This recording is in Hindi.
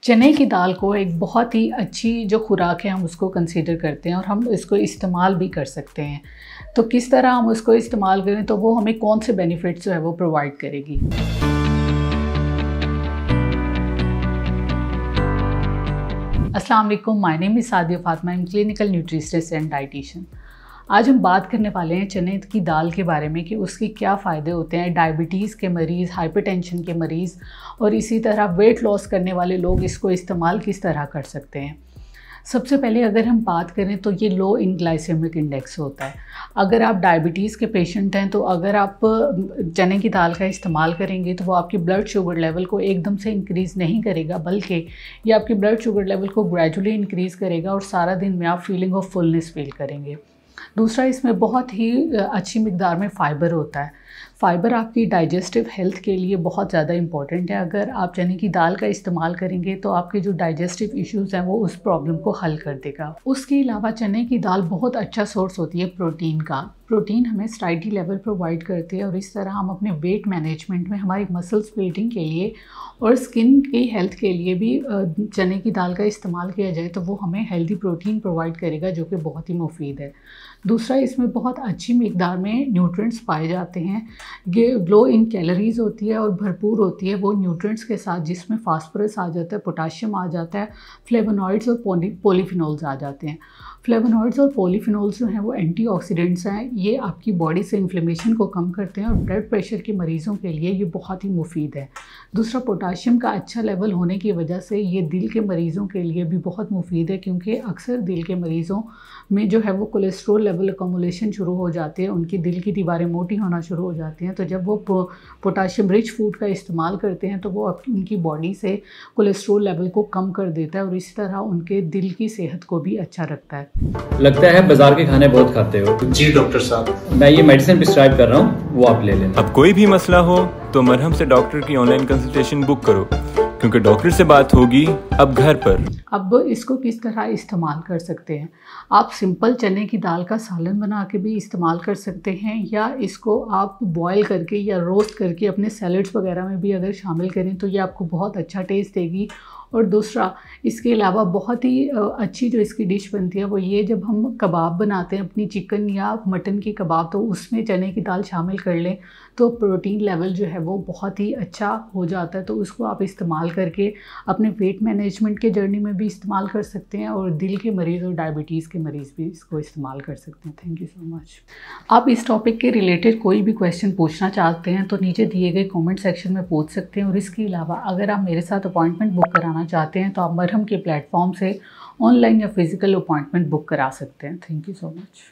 चने की दाल को एक बहुत ही अच्छी जो खुराक है हम उसको कंसीडर करते हैं और हम इसको इस्तेमाल भी कर सकते हैं। तो किस तरह हम उसको इस्तेमाल करें तो वो हमें कौन से बेनिफिट्स जो है वो प्रोवाइड करेगी। अस्सलाम वालेकुम, my name is Sadia Fatima, I am clinical nutritionist and dietitian. आज हम बात करने वाले हैं चने की दाल के बारे में कि उसके क्या फ़ायदे होते हैं डायबिटीज़ के मरीज़, हाइपरटेंशन के मरीज़ और इसी तरह वेट लॉस करने वाले लोग इसको इस्तेमाल किस तरह कर सकते हैं। सबसे पहले अगर हम बात करें तो ये लो इन ग्लाइसेमिक इंडेक्स होता है। अगर आप डायबिटीज़ के पेशेंट हैं तो अगर आप चने की दाल का इस्तेमाल करेंगे तो वो आपकी ब्लड शुगर लेवल को एकदम से इंक्रीज़ नहीं करेगा, बल्कि ये आपकी ब्लड शुगर लेवल को ग्रेजुअली इंक्रीज़ करेगा और सारा दिन में आप फीलिंग ऑफ फुलनेस फील करेंगे। दूसरा, इसमें बहुत ही अच्छी मिकदार में फ़ाइबर होता है। फ़ाइबर आपकी डाइजेस्टिव हेल्थ के लिए बहुत ज़्यादा इम्पॉर्टेंट है। अगर आप चने की दाल का इस्तेमाल करेंगे तो आपके जो डाइजेस्टिव इश्यूज़ हैं वो उस प्रॉब्लम को हल कर देगा। उसके अलावा चने की दाल बहुत अच्छा सोर्स होती है प्रोटीन का। प्रोटीन हमें स्टाइटी लेवल प्रोवाइड करती है और इस तरह हम अपने वेट मैनेजमेंट में, हमारी मसल्स बिल्डिंग के लिए और स्किन की हेल्थ के लिए भी चने की दाल का इस्तेमाल किया जाए तो वो हमें हेल्दी प्रोटीन प्रोवाइड करेगा, जो कि बहुत ही मुफीद है। दूसरा, इसमें बहुत अच्छी मिकदार में न्यूट्रिएंट्स पाए जाते हैं। ये लो इन कैलोरीज़ होती है और भरपूर होती है वो न्यूट्रिएंट्स के साथ, जिसमें फास्फोरस आ जाता है, पोटाशियम आ जाता है, फ्लेवोनॉइड्स और पॉलीफिनोल्स आ जाते हैं। फ्लेवोनॉइड्स और पॉलीफिनोल्स जो हैं वो एंटीऑक्सीडेंट्स हैं। ये आपकी बॉडी से इन्फ्लेमेशन को कम करते हैं और ब्लड प्रेशर के मरीज़ों के लिए ये बहुत ही मुफीद है। दूसरा, पोटाशियम का अच्छा लेवल होने की वजह से ये दिल के मरीज़ों के लिए भी बहुत मुफीद है, क्योंकि अक्सर दिल के मरीज़ों में जो है वो कोलेस्ट्रॉल लेवल अकोमुलेशन शुरू हो जाती है, उनकी दिल की दीवारें मोटी होना शुरू हो जाती हैं। तो जब वो पोटाशियम रिच फूड का इस्तेमाल करते हैं तो वो उनकी बॉडी से कोलेस्ट्रॉल लेवल को कम कर देता है और इस तरह उनके दिल की सेहत को भी अच्छा रखता है। लगता है बाजार के खाने बहुत खाते हो। जी डॉक्टर साहब, मैं ये मेडिसिन प्रिस्क्राइब कर रहा हूँ, वो आप ले लेना। अब कोई भी मसला हो तो मरहम से डॉक्टर की ऑनलाइन कंसल्टेशन बुक करो, क्योंकि डॉक्टर से बात होगी अब घर पर। अब इसको किस तरह इस्तेमाल कर सकते हैं? आप सिंपल चने की दाल का सालन बना के भी इस्तेमाल कर सकते हैं, या इसको आप बॉयल करके या रोस्ट करके अपने सैलड्स वगैरह में भी अगर शामिल करें तो ये आपको बहुत अच्छा टेस्ट देगी। और दूसरा, इसके अलावा बहुत ही अच्छी जो इसकी डिश बनती है वो ये, जब हम कबाब बनाते हैं अपनी चिकन या मटन की कबाब, तो उसमें चने की दाल शामिल कर लें तो प्रोटीन लेवल जो है वो बहुत ही अच्छा हो जाता है। तो उसको आप इस्तेमाल करके अपने वेट मैनेजमेंट के जर्नी में भी इस्तेमाल कर सकते हैं और दिल के मरीज़ और डायबिटीज़ के मरीज़ भी इसको इस्तेमाल कर सकते हैं। Thank you so much. आप इस टॉपिक के रिलेटेड कोई भी क्वेश्चन पूछना चाहते हैं तो नीचे दिए गए कॉमेंट सेक्शन में पूछ सकते हैं। और इसके अलावा अगर आप मेरे साथ अपॉइंटमेंट बुक कराना चाहते हैं तो आप मरहम के प्लेटफॉर्म से ऑनलाइन या फिज़िकल अपॉइंटमेंट बुक करा सकते हैं। Thank you so much.